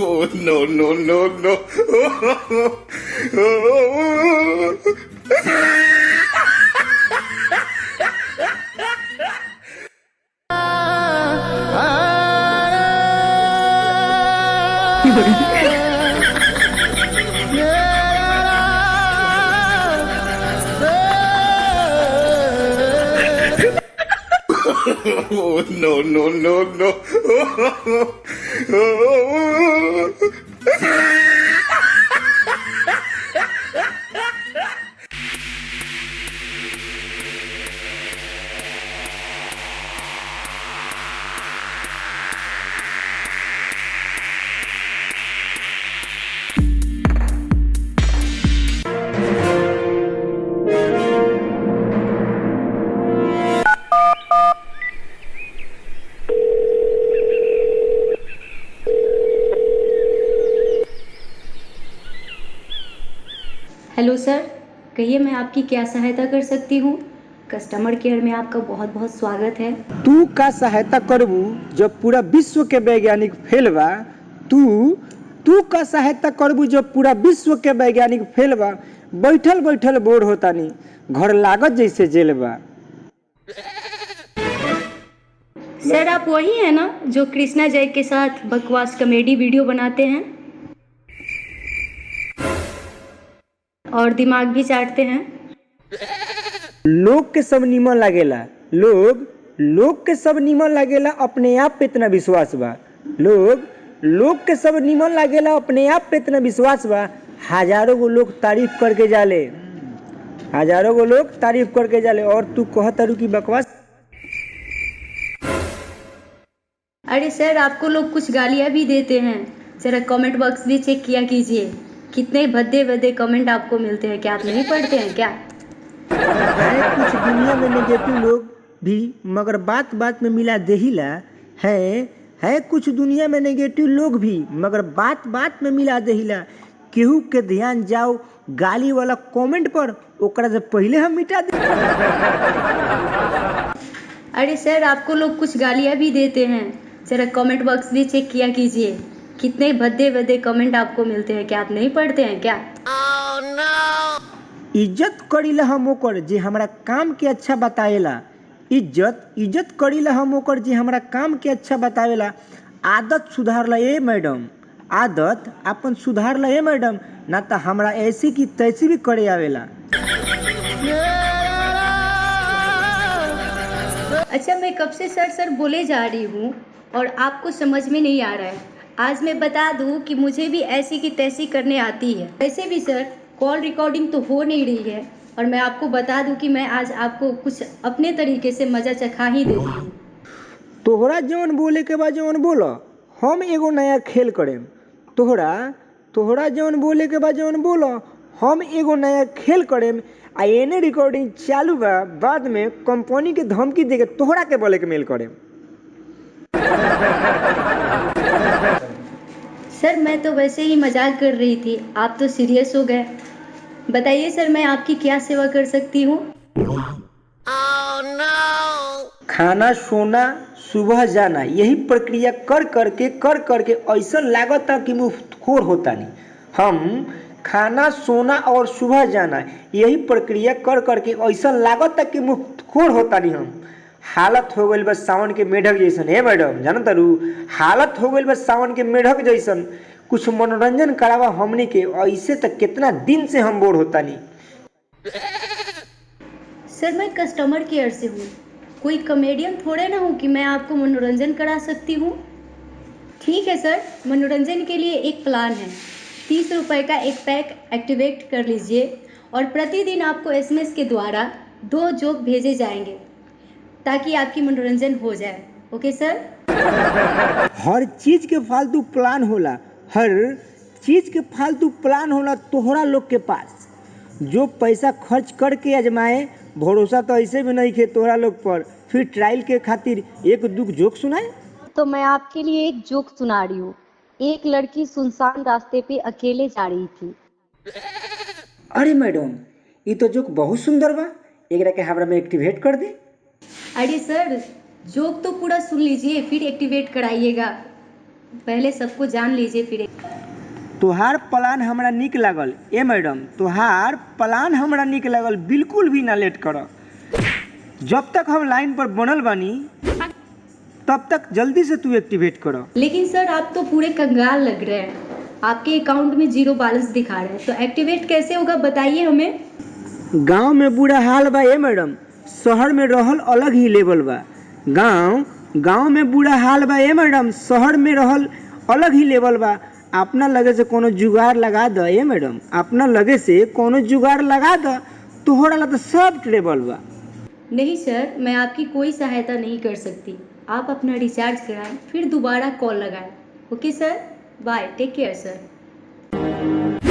Oh, no, no, no, no. Oh, no, no, no, no. Hello sir, कहिए मैं आपकी क्या सहायता कर सकती हूँ। कस्टमर केयर में आपका बहुत बहुत स्वागत है। तू का सहायता करबू जब पूरा विश्व के वैज्ञानिक फेल बा। तू का सहायता करबू जब पूरा विश्व के वैज्ञानिक फेल बा। बैठल बैठल बोर होता नहीं, घर लागत जैसे जेल बा। सर आप वही हैं ना जो कृष्णा जय के साथ बकवास कॉमेडी वीडियो बनाते हैं और दिमाग भी चाटते हैं। लोग के सब नीमन लागेला, लोग के सब नीमन लागेला, अपने आप पे इतना विश्वास बा। लोग के सब नीमन लागेला, अपने आप पे इतना विश्वास बा। हजारों को लोग तारीफ करके जाले और तू कहतारू की बकवास। अरे सर आपको लोग कुछ गालियाँ भी देते हैं, जरा कमेंट बॉक्स भी चेक किया कीजिए। कितने भद्दे कमेंट आपको मिलते हैं, क्या आप नहीं पढ़ते हैं क्या? है कुछ दुनिया में नेगेटिव लोग भी, मगर बात बात में मिला देहिला। है कुछ दुनिया में नेगेटिव लोग भी, मगर बात बात में मिला देहिला। केहू के ध्यान जाओ गाली वाला कमेंट पर, ओकरा से पहले हम मिटा दे। अरे सर आपको लोग कुछ गालियाँ भी देते हैं, जरा कमेंट बॉक्स भी चेक किया कीजिए। कितने भद्दे कमेंट आपको मिलते हैं, क्या आप नहीं पढ़ते हैं क्या? इज्जत करीला हम ओकर जे हमरा काम के अच्छा बतावेला। इज्जत करीला हम ओकर जे हमरा काम के अच्छा बतावेला। आदत सुधार ला ए मैडम, आदत अपन सुधार ला ए मैडम, ना तो हमरा ऐसी की तैसी भी करे आवेला। अच्छा मैं कब से सर बोले जा रही हूँ और आपको समझ में नहीं आ रहा है। आज मैं बता दूँ कि मुझे भी ऐसी की तैसी करने आती है। वैसे भी सर कॉल रिकॉर्डिंग तो हो नहीं रही है, और मैं आपको बता दूँ कि मैं आज आपको कुछ अपने तरीके से मज़ा चखा ही देती हूँ। तोहरा जवन बोले के बाद जवन बोलो, हम एगो नया खेल करेम। तोहरा जवन बोले के बाद जवन बोलो, हम एगो नया खेल करेम। आ एने रिकॉर्डिंग चालू बा, बाद में कंपनी के धमकी देके तोहरा के बोले के मेल करेम। सर मैं तो वैसे ही मजाक कर रही थी, आप तो सीरियस हो गए। बताइए सर मैं आपकी क्या सेवा कर सकती हूँ? खाना सोना सुबह जाना, यही प्रक्रिया कर करके ऐसा लागता कि मुफ्तखोर होता नहीं। हम खाना सोना और सुबह जाना, यही प्रक्रिया कर करके ऐसा लागता कि मुफ्तखोर होता नहीं। हम हालत हो गई बस सावन के मेढक जैसन। है मैडम जानता रू, हालत हो गई बस सावन के मेढक जैसन। कुछ मनोरंजन करावा हमनी के, ऐसे तक कितना दिन से हम बोर होता नहीं। सर मैं कस्टमर केयर से हूँ, कोई कॉमेडियन थोड़े ना हूँ कि मैं आपको मनोरंजन करा सकती हूँ। ठीक है सर, मनोरंजन के लिए एक प्लान है। 30 रुपये का एक पैक एक्टिवेट कर लीजिए और प्रतिदिन आपको एसएमएस के द्वारा 2 जोक भेजे जाएंगे ताकि आपकी मनोरंजन हो जाए। Okay sir? हर चीज के फालतू प्लान होला तोहरा लोग के पास। जो पैसा खर्च करके आजमाए, भरोसा तो ऐसे भी नहीं खे तोहरा लोग पर, फिर ट्रायल के खातिर एक दो जोक सुनाए। तो मैं आपके लिए एक जोक सुना रही हूँ। एक लड़की सुनसान रास्ते पे अकेले जा रही थी। अरे मैडम ये तो जोक बहुत सुंदर बा, एकरा के हमरा में एक्टिवेट कर दे। अरे सर जोक तो पूरा सुन लीजिए फिर एक्टिवेट कराइएगा। पहले सबको जान लीजिए फिर। तोहार प्लान हमरा निक लागल ए मैडम, तोहार प्लान हमरा निक लागल, बिल्कुल भी ना लेट कर। जब तक हम लाइन पर बनल बानी तब तक जल्दी से तू एक्टिवेट कर। लेकिन सर आप तो पूरे कंगाल लग रहे हैं, आपके अकाउंट में 0 बैलेंस दिखा रहा है, तो एक्टिवेट कैसे होगा बताइए हमें। गांव में बुरा हाल बा ए मैडम, शहर में रहल अलग ही लेवल बा। गांव में बुरा हाल बा ए मैडम, शहर में रहल अलग ही लेवल बा। अपना लगे से कोनो जुगाड़ लगा द ए मैडम, अपना लगे से कोनो जुगाड़ लगा द, तोहरा ला तो सब ट्रेबल बा। नहीं सर, मैं आपकी कोई सहायता नहीं कर सकती। आप अपना रिचार्ज कराएं, फिर दोबारा कॉल लगाएं। Okay sir, bye, take care sir.